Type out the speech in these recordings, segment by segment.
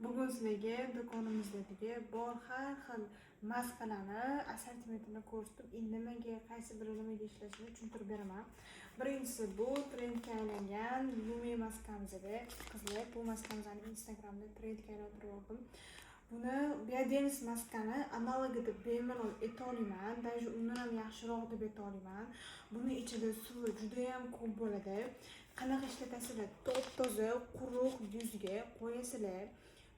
Bugun sizlarga do'konimizdagi bor har xil maskalarni assortimentini ko'rsatib, nimaga, qaysi biri nimaga ishlashini tushuntirib beraman. Birinchisi bu trendga aylangan Lumi maskamizda. Qizlar, bu maskamizni Instagramda trendga aylantirib oldim. Buni Biodermis maskani analogi deb bemalol ayta olaman, даже undan ham yaxshiroq deb ayta olaman. Buni ichida suvi juda ham ko'p bo'ladi. Qanaqa ishlatasizlar? Top-toza, quruq yuzga qo'yasizlar.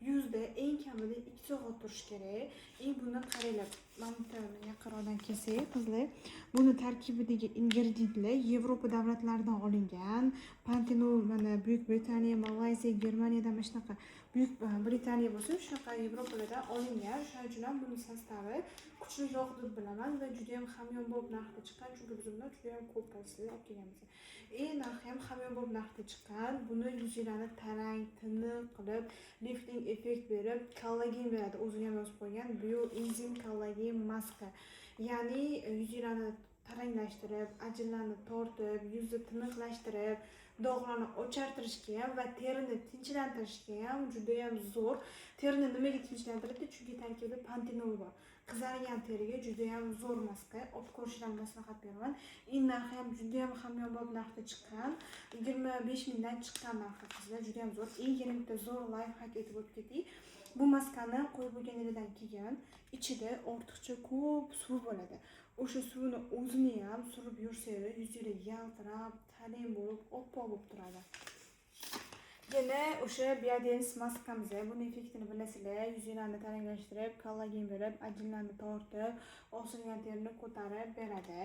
Yuzda eng kamida 2 soat turish kerak. Bundan qaranglar, mana buni yaqinroqdan kelsak, qizlar, buni tarkibidagi ingrediyentlar Yevropa davlatlaridan olingan. Pantenol mana Buyuk Britaniya, Malayziya, Germaniyadan mana shunaqa Buyuk Britaniya bo'lsa, shunaqa Yevropalardan olingan. Shuning uchun ham buni sostavi kuchliroq deb bilaman va juda ham hamyonbop narxda chiqqan, chunki biz bundan juda ham ko'p narsalar olib kelganmiz. Narxi ham hamyonbop narxda chiqqan. Buni yuzinglarni tarang, tiniq qilib, lifting effekt berib, kollagen beradi. O'ziga ham yozib qo'ygan, bioenzim kollagen maska. Ya'ni yuzinglarni taranglashtirib, ajinlarni tortib, yuzni tiniqlashtirib, dog'larni ochartirishga ham va terini tinchlantirishga ham juda ham zo'r. Terini nimaga tinchlantiradi? Chunki tarkibida pantenol bor. Qizargan teriga juda ham zo'r maska. Olib ko'rishlarni maslahat beraman. Narxi ham juda ham hamyonbop narxda chiqqan. 25 mingdan chiqqan narxi qizlar, juda ham zo'r. Yana bitta zo'r lifehack aytib o'tib ketdik. Bu maskani qo'yib bo'lganidan keyin ichida ortiqcha ko'p suv bo'ladi. O'sha suvni o'zini ham surib yursangiz, yuzingiz yaltirab, talim bo'lib, oppoq bo'lib turadi. Yana o'sha Biodermis maskamiz, buni effektini bilasizlar. Yuzinglarni taranglashtirib, kollagen berib, ajinlarni tortib, osilgan terini ko'tarib beradi.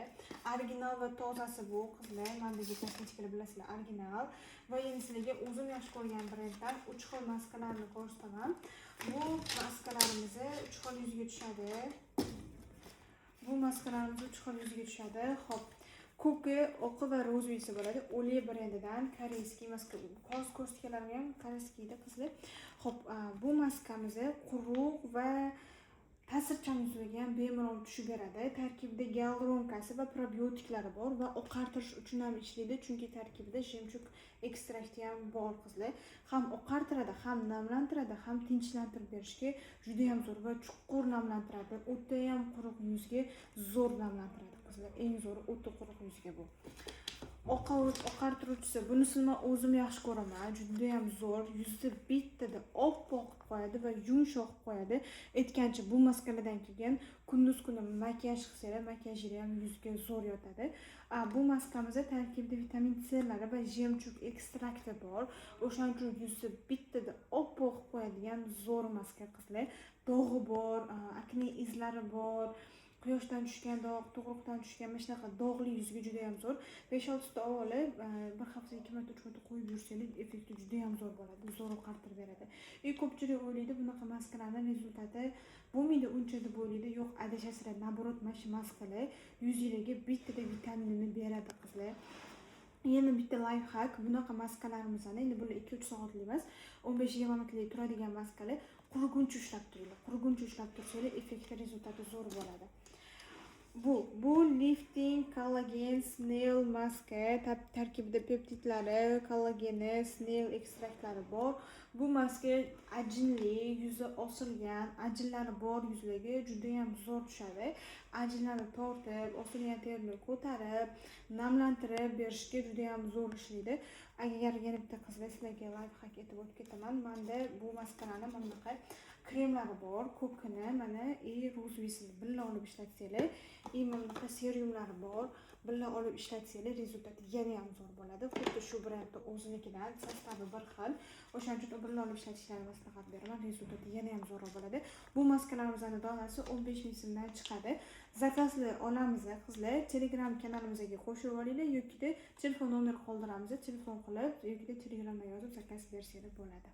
Original va tozasi bu qizlar, mendagi kosmetikalar bilasizlar, original. Va endi sizlarga o'zim yaxshi ko'rgan brenddan 3 xil maskalarni ko'rsataman. Bu maskalarimiz 3 xil yuzga tushadi. Xo'p. Ko'ki, oqi va rozvisi bo'ladi. Oley brendidan koreyskiy maska. Hozir ko'rsatganlarim ham koreyskiyda qizlar. Xo'p, bu maskamiz quruq va ta'sirchan yuzlarga ham bemalol tushib beradi. Tarkibida gialuronkasi va probiotiklari bor va oqartirish uchun ham ishlaydi, chunki tarkibida jemchug ekstrakti ham bor qizlar. Ham oqartiradi, ham namlantiradi, ham tinchlantirib berishga juda ham zo'r va chuqur namlantiradi. O'ta ham quruq yuzga zo'r namlantiradi qizlar. Eng zo'ri o'ta quruq yuzga bu. Oqartiruvchisi, bunisini men o'zim yaxshi ko'raman. Juda ham zo'r. Yuzni bittada oppoq qilib qo'yadi va yumshoq qilib qo'yadi. Aytgancha, bu maskalardan keyin kunduz kuni makiyaj qilsangiz, makiyajingiz ham yuzga zo'r yotadi. Bu maskamizda tarkibida vitamin C lari va jemchug ekstrakti bor. O'shaning uchun yuzni bittada oppoq qilib qo'yadigan zo'r maska qizlar. Dog'i bor, akne izlari bor. Quyoshdan tushgan dog', tug'ruqdan tushgan mana shunaqa dog'li yuzga juda ham zo'r. 5-6 ta olib, bir haftada 2 marta 3 marta qo'yib yursangiz, effekti juda ham zo'r bo'ladi. Zo'r oqartirib beradi. Ko'pchilik o'ylaydi, bunaqa maskalarning rezultati bo'lmaydi uncha deb o'ylaydi. Yo'q, adashasizlar. Naborot, mana shu maskalar yuzingizga bittada vitaminini beradi qizlar. Yana bitta lifehack, bunaqa maskalarimizni, endi bular 2-3 soatlik emas, 15-20 minutlik turadigan maskalar quriguncha ushlab turinglar. Quriguncha ushlab tursangiz, effekti rezultati zo'r bo'ladi. Bu lifting kollagen snail maska, tarkibida peptidlari, kollageni, snail ekstraktlari bor. Bu maska ajinli, yuzi osilgan, ajinlari bor yuzlarga juda ham zo'r tushadi. Ajinlarni tortib, osilgan terini ko'tarib, namlantirib berishga juda ham zo'r ishlaydi. Agar yana bitta qizlar sizlarga lifehack aytib o'tib ketaman. Menda bu maskalarning mana bunaqa kremlari bor. Ko'kini mana rozvisini birga olib ishlatsanglar, mana bunaqa serumlari bor. Birga olib ishlatsanglar, rezultati yana ham zo'r bo'ladi. Xuddi shu brendning o'zinikidan sostavi bir xil. O'shaning uchun birga olib ishlatishlarini maslahat beraman. Rezultati yana ham zo'r bo'ladi. Bu maskalarimizning donasi 15 ming so'mdan chiqadi. Zakazlar olamiz qizlar. Telegram kanalimizga qo'shib olinglar yoki telefon nomeri qoldiramiz. Telefon qilib yoki Telegramga yozib zakaz bersangiz bo'ladi.